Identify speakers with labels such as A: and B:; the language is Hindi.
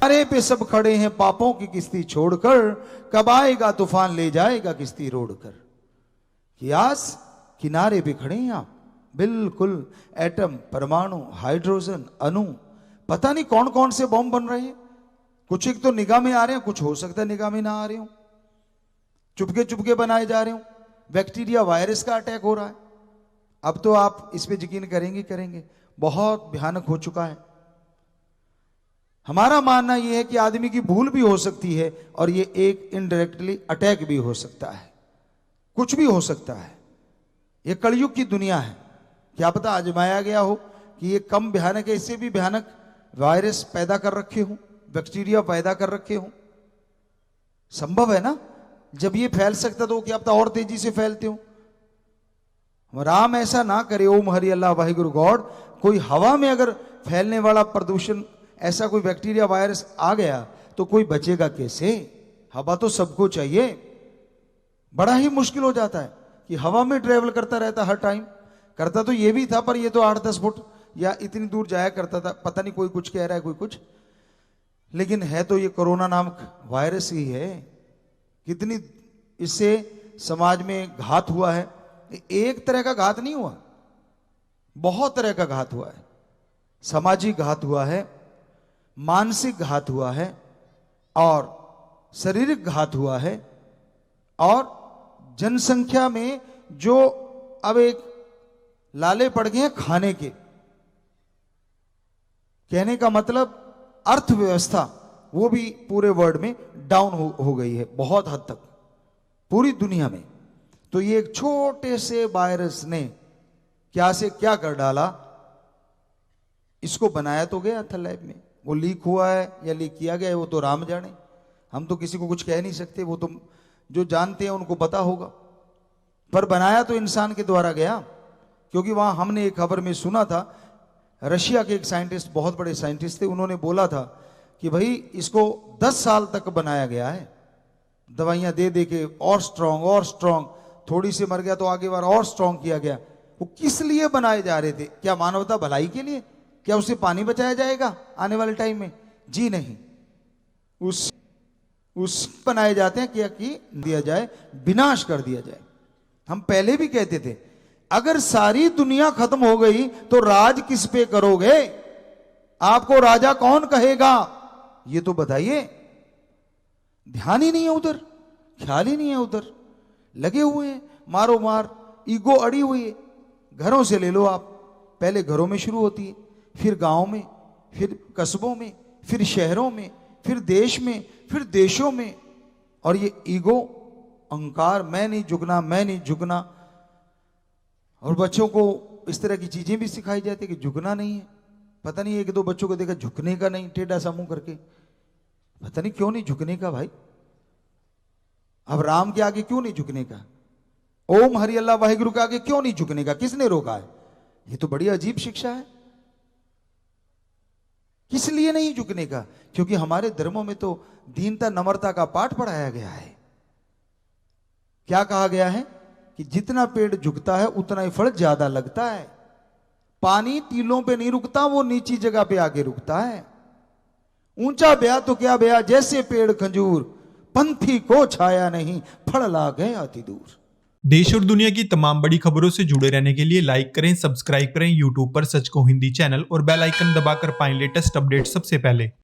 A: किनारे पे सब खड़े हैं पापों की किश्ती छोड़कर, कब आएगा तूफान ले जाएगा किश्ती रोड़कर। कि आज किनारे पे खड़े हैं आप, बिल्कुल एटम, परमाणु, हाइड्रोजन, अणु, पता नहीं कौन कौन से बम बन रहे हैं। कुछ एक तो निगाह में आ रहे हैं, कुछ हो सकता है निगाह में ना आ रहे हो, चुपके चुपके बनाए जा रहे हो। बैक्टीरिया वायरस का अटैक हो रहा है। अब तो आप इस पे यकीन करेंगे, बहुत भयानक हो चुका है। हमारा मानना यह है कि आदमी की भूल भी हो सकती है और ये एक इनडायरेक्टली अटैक भी हो सकता है, कुछ भी हो सकता है। ये कलयुग की दुनिया है, क्या पता आजमाया गया हो कि ये कम भयानक है, इससे भी भयानक वायरस पैदा कर रखे हो, बैक्टीरिया पैदा कर रखे हो। संभव है ना, जब ये फैल सकता तो क्या पता और तेजी से फैलते हो। राम ऐसा ना करे, ओम हरि अल्लाह वाहिगुरु गॉड। कोई हवा में अगर फैलने वाला प्रदूषण, ऐसा कोई बैक्टीरिया वायरस आ गया तो कोई बचेगा कैसे? हवा तो सबको चाहिए। बड़ा ही मुश्किल हो जाता है कि हवा में ट्रेवल करता रहता हर टाइम। करता तो ये भी था, पर ये तो 8-10 फुट या इतनी दूर जाया करता था। पता नहीं कोई कुछ कह रहा है, कोई कुछ, लेकिन है तो ये कोरोना नामक वायरस ही है। कितनी इससे समाज में घात हुआ है। एक तरह का घात नहीं हुआ, बहुत तरह का घात हुआ है। सामाजिक घात हुआ है, मानसिक घात हुआ है, और शारीरिक घात हुआ है, और जनसंख्या में जो अब एक लाले पड़ गए हैं खाने के। कहने का मतलब अर्थव्यवस्था वो भी पूरे वर्ल्ड में डाउन हो गई है बहुत हद तक, पूरी दुनिया में। तो ये एक छोटे से वायरस ने क्या से क्या कर डाला। इसको बनाया तो गया था लैब में, वो लीक हुआ है या लीक किया गया है वो तो राम जाने। हम तो किसी को कुछ कह नहीं सकते, वो तो जो जानते हैं उनको पता होगा। पर बनाया तो इंसान के द्वारा गया, क्योंकि वहां हमने एक खबर में सुना था, रशिया के एक साइंटिस्ट, बहुत बड़े साइंटिस्ट थे, उन्होंने बोला था कि भाई इसको 10 साल तक बनाया गया है, दवाइयां दे दे के और स्ट्रांग, थोड़ी से मर गया तो आगे बार और स्ट्रांग किया गया। वो किस लिए बनाए जा रहे थे? क्या मानवता भलाई के लिए? क्या उससे पानी बचाया जाएगा आने वाले टाइम में? जी नहीं, उस बनाए जाते हैं क्या कि दिया जाए, विनाश कर दिया जाए। हम पहले भी कहते थे अगर सारी दुनिया खत्म हो गई तो राज किस पे करोगे? आपको राजा कौन कहेगा? ये तो बताइए। ध्यान ही नहीं है उधर, ख्याल ही नहीं है उधर, लगे हुए हैं मारो मार, ईगो अड़ी हुई है। घरों से ले लो आप, पहले घरों में शुरू होती है, फिर गांव में, फिर कस्बों में, फिर शहरों में, फिर देश में, फिर देशों में। और ये ईगो, अहंकार, मैं नहीं झुकना, मैं नहीं झुकना। और बच्चों को इस तरह की चीजें भी सिखाई जाती है कि झुकना नहीं है। पता नहीं, एक दो बच्चों को देखा झुकने का नहीं, टेढ़ा सा मुंह करके, पता नहीं क्यों नहीं झुकने का भाई। अब राम के आगे क्यों नहीं झुकने का? ओम हरि अल्लाह वाहिगुरु के आगे क्यों नहीं झुकने का? किसने रोका है? ये तो बड़ी अजीब शिक्षा है। किस लिए नहीं झुकने का? क्योंकि हमारे धर्मों में तो दीनता, नम्रता का पाठ पढ़ाया गया है। क्या कहा गया है कि जितना पेड़ झुकता है उतना ही फल ज्यादा लगता है। पानी टीलों पे नहीं रुकता, वो नीची जगह पे आके रुकता है। ऊंचा ब्या तो क्या ब्या, जैसे पेड़ खजूर, पंथी को छाया नहीं, फल ला गए अति दूर।
B: देश और दुनिया की तमाम बड़ी खबरों से जुड़े रहने के लिए लाइक करें, सब्सक्राइब करें यूट्यूब पर सच को हिंदी चैनल, और बेल आइकन दबाकर पाएं लेटेस्ट अपडेट सबसे पहले।